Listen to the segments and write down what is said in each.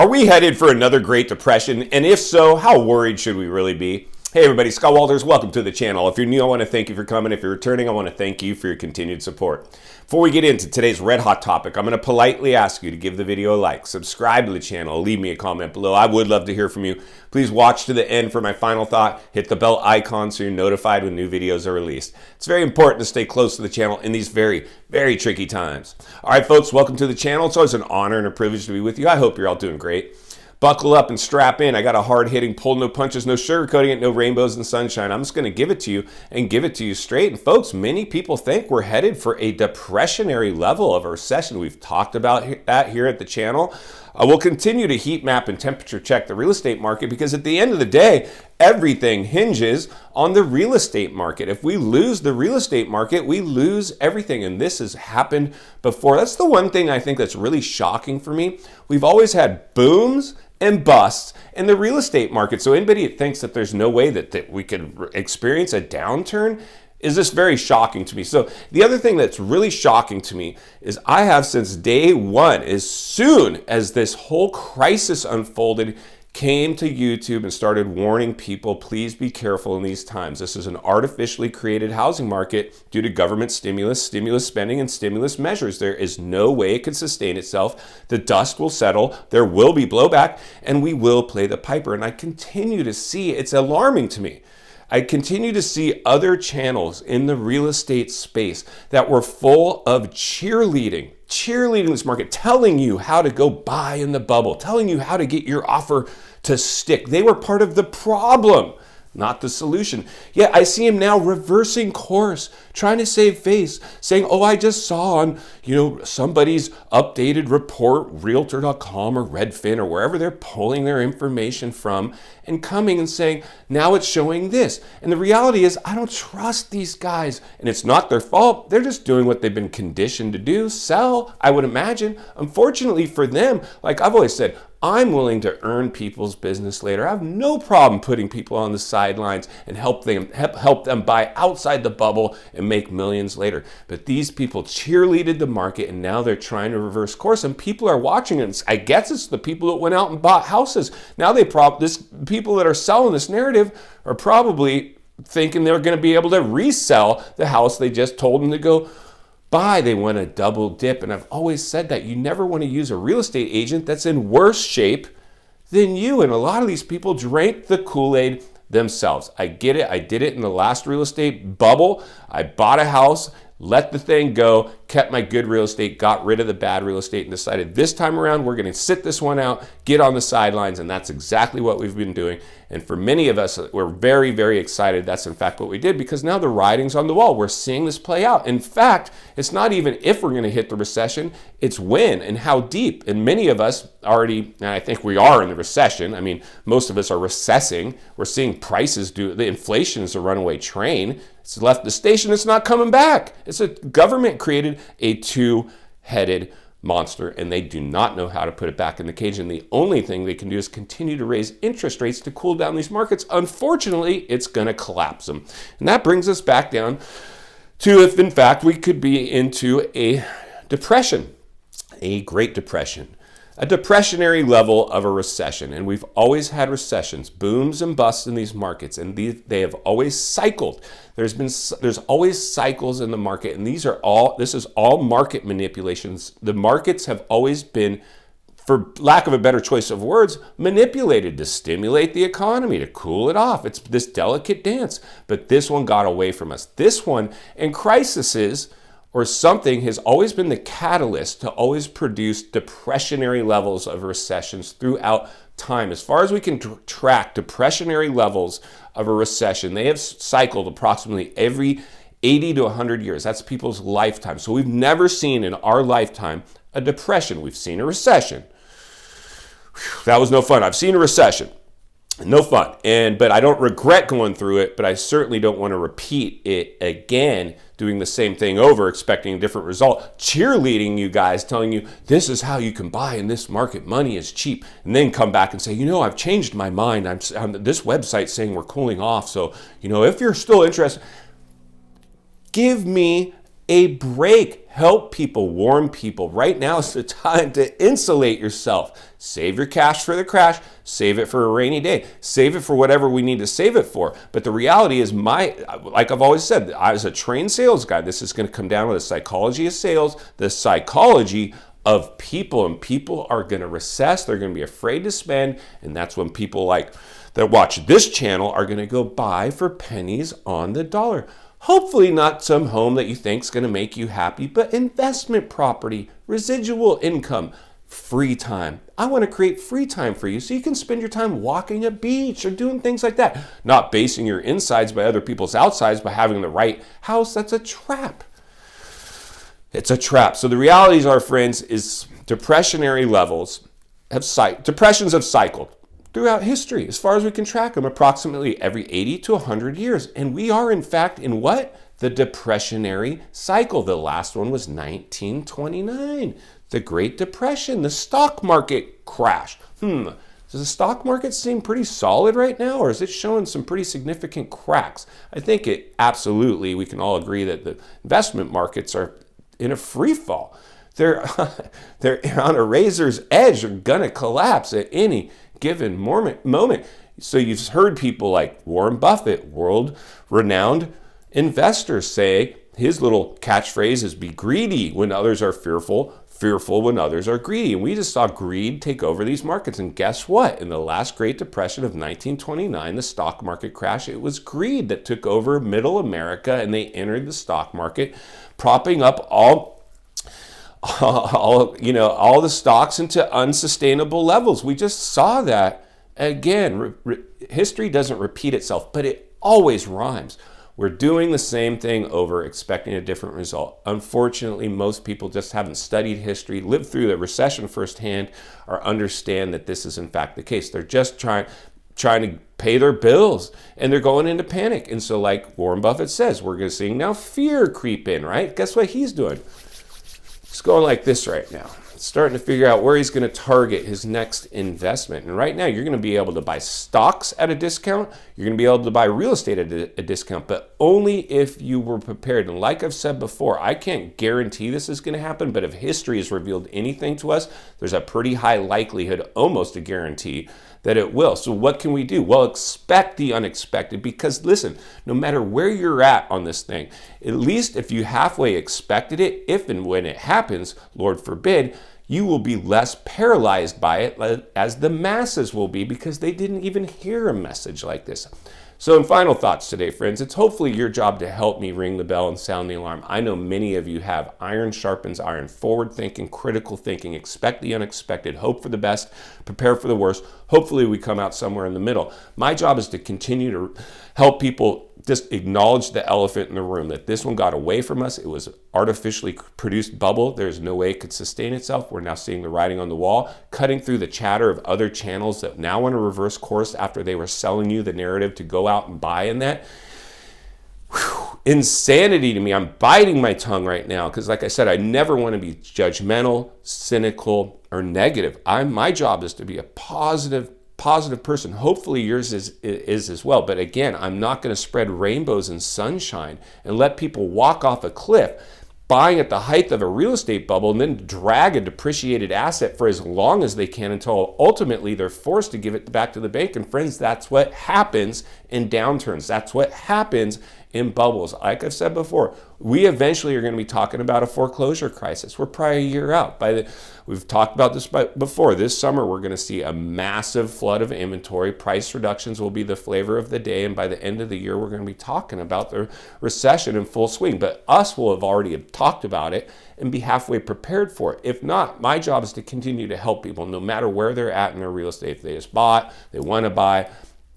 Are we headed for another Great Depression? And if so, how worried should we really be? Hey everybody, Scott Walters, welcome to the channel. If you're new, I want to thank you for coming. If you're returning, I want to thank you for your continued support. Before we get into today's red hot topic, I'm going to politely ask you to give the video a like, subscribe to the channel, leave me a comment below. I would love to hear from you. Please watch to the end for my final thought. Hit the bell icon so you're notified when new videos are released. It's very important to stay close to the channel in these very, very tricky times. All right, folks, welcome to the channel. It's always an honor and a privilege to be with you. I hope you're all doing great. Buckle up and strap in. I got a hard-hitting pull, no punches, no sugarcoating it, no rainbows and sunshine. I'm just going to give it to you and give it to you straight. And folks, many people think we're headed for a depressionary level of a recession. We've talked about that here at the channel. We'll continue to heat map and temperature check the real estate market because at the end of the day, everything hinges on the real estate market. If we lose the real estate market, we lose everything. And this has happened before. That's the one thing I think that's really shocking for me. We've always had booms and busts in the real estate market. So anybody that thinks that there's no way that we could experience a downturn is this very shocking to me. So the other thing that's really shocking to me is I have since day one, as soon as this whole crisis unfolded, came to YouTube and started warning people, please be careful in these times. This is an artificially created housing market due to government stimulus spending, and stimulus measures. There is no way it can sustain itself. The dust will settle, there will be blowback, and we will play the piper. And I continue to see, it's alarming to me. I continue to see other channels in the real estate space that were full of cheerleading this market, telling you how to go buy in the bubble, telling you how to get your offer to stick. They were part of the problem, not the solution. Yet I see him now reversing course, trying to save face, saying, oh, I just saw on, somebody's updated report, Realtor.com or Redfin or wherever they're pulling their information from, and coming and saying, now it's showing this. And the reality is, I don't trust these guys. And it's not their fault. They're just doing what they've been conditioned to do, sell, I would imagine. Unfortunately for them, like I've always said, I'm willing to earn people's business later. I have no problem putting people on the sidelines and help them buy outside the bubble and make millions later. But these people cheerleaded the market and now they're trying to reverse course, and people are watching it. I guess it's the people that went out and bought houses. Now people that are selling this narrative are probably thinking they're going to be able to resell the house they just told them to go buy. They want to double dip. And I've always said that you never want to use a real estate agent that's in worse shape than you. And a lot of these people drank the Kool-Aid themselves. I get it. I did it in the last real estate bubble. I bought a house, let the thing go, kept my good real estate, got rid of the bad real estate, and decided this time around we're going to sit this one out, get on the sidelines, and that's exactly what we've been doing. And for many of us, we're very, very excited. That's in fact what we did, because now the writing's on the wall. We're seeing this play out. In fact, it's not even if we're going to hit the recession, it's when and how deep. And many of us already, and I think we are in the recession. I mean, most of us are recessing. We're seeing prices the inflation is a runaway train. It's left the station, it's not coming back. It's a government created a two-headed monster, and they do not know how to put it back in the cage. And the only thing they can do is continue to raise interest rates to cool down these markets. Unfortunately, it's going to collapse them. And that brings us back down to if, in fact, we could be into a depression, a Great Depression, a depressionary level of a recession. And we've always had recessions, booms and busts in these markets, and they have always cycled. There's always cycles in the market, and this is all market manipulations. The markets have always been, for lack of a better choice of words, manipulated to stimulate the economy, to cool it off. It's this delicate dance, but this one got away from us. This one, in crises or something, has always been the catalyst to always produce depressionary levels of recessions throughout time. As far as we can track depressionary levels of a recession, they have cycled approximately every 80 to 100 years. That's people's lifetime. So we've never seen in our lifetime a depression. We've seen a recession. Whew, that was no fun. I've seen a recession. No fun. But I don't regret going through it, but I certainly don't want to repeat it again, doing the same thing over, expecting a different result, cheerleading you guys, telling you this is how you can buy in this market, money is cheap, and then come back and say, I've changed my mind. This website's saying we're cooling off, so, if you're still interested, give me a break. Help people, warn people. Right now is the time to insulate yourself. Save your cash for the crash. Save it for a rainy day. Save it for whatever we need to save it for. But the reality is, like I've always said, as a trained sales guy, this is going to come down to the psychology of sales, the psychology of people, and people are going to recess. They're going to be afraid to spend, and that's when people like that watch this channel are going to go buy for pennies on the dollar. Hopefully not some home that you think is going to make you happy, but investment property, residual income, free time. I want to create free time for you so you can spend your time walking a beach or doing things like that. Not basing your insides by other people's outsides by having the right house. That's a trap. It's a trap. So the realities are, friends, is depressionary levels depressions have cycled throughout history, as far as we can track them, approximately every 80 to 100 years. And we are, in fact, in what? The depressionary cycle. The last one was 1929, the Great Depression, the stock market crash. Does the stock market seem pretty solid right now, or is it showing some pretty significant cracks? I think it absolutely, we can all agree that the investment markets are in a free fall. They're on a razor's edge. They're going to collapse at any given moment. So you've heard people like Warren Buffett, world-renowned investors, say his little catchphrase is be greedy when others are fearful, fearful when others are greedy. And we just saw greed take over these markets. And guess what? In the last Great Depression of 1929, the stock market crash, it was greed that took over middle America, and they entered the stock market, propping up all the stocks into unsustainable levels. We just saw that again. History doesn't repeat itself, but it always rhymes. We're doing the same thing over, expecting a different result. Unfortunately, most people just haven't studied history, lived through the recession firsthand, or understand that this is in fact the case. They're just trying to pay their bills, and they're going into panic. And so, like Warren Buffett says, we're going to see now fear creep in, right? Guess what he's doing? It's going like this right now. Starting to figure out where he's going to target his next investment. And right now, you're going to be able to buy stocks at a discount. You're going to be able to buy real estate at a discount, but only if you were prepared. And like I've said before, I can't guarantee this is going to happen, but if history has revealed anything to us, there's a pretty high likelihood, almost a guarantee, that it will. So what can we do? Well, expect the unexpected, because listen, no matter where you're at on this thing, at least if you halfway expected it, if and when it happens, Lord forbid, you will be less paralyzed by it as the masses will be, because they didn't even hear a message like this. So in final thoughts today, friends, it's hopefully your job to help me ring the bell and sound the alarm. I know many of you have. Iron sharpens iron. Forward thinking, critical thinking, expect the unexpected, hope for the best, prepare for the worst. Hopefully we come out somewhere in the middle. My job is to continue to help people just acknowledge the elephant in the room, that this one got away from us. It was artificially produced bubble. There's no way it could sustain itself. We're now seeing the writing on the wall, cutting through the chatter of other channels that now want to reverse course after they were selling you the narrative to go out and buy in that. Insanity to me. I'm biting my tongue right now because, like I said, I never want to be judgmental, cynical, or negative. My job is to be a positive person. Hopefully yours is as well. But again, I'm not going to spread rainbows and sunshine and let people walk off a cliff buying at the height of a real estate bubble and then drag a depreciated asset for as long as they can until ultimately they're forced to give it back to the bank. And friends, that's what happens in downturns. That's what happens in bubbles. Like I've said before, we eventually are going to be talking about a foreclosure crisis. We're probably a year out. We've talked about this before. This summer, we're going to see a massive flood of inventory. Price reductions will be the flavor of the day. And by the end of the year, we're going to be talking about the recession in full swing. But us will have already talked about it and be halfway prepared for it. If not, my job is to continue to help people no matter where they're at in their real estate. If they just bought, they want to buy,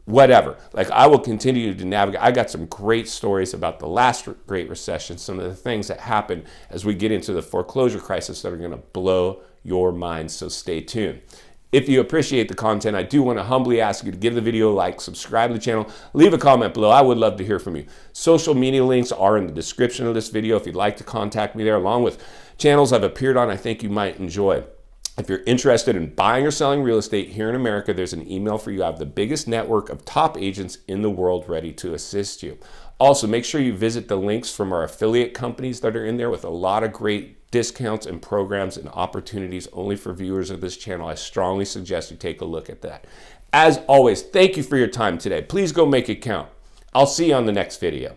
whatever. Like, I will continue to navigate. I got some great stories about the last Great Recession, some of the things that happened as we get into the foreclosure crisis that are going to blow your mind. So stay tuned. If you appreciate the content, I do want to humbly ask you to give the video a like, subscribe to the channel, leave a comment below. I would love to hear from you. Social media links are in the description of this video if you'd like to contact me there, along with channels I've appeared on I think you might enjoy. If you're interested in buying or selling real estate here in America, there's an email for you. I have the biggest network of top agents in the world ready to assist you. Also, make sure you visit the links from our affiliate companies that are in there with a lot of great discounts and programs and opportunities only for viewers of this channel. I strongly suggest you take a look at that. As always, thank you for your time today. Please go make it count. I'll see you on the next video.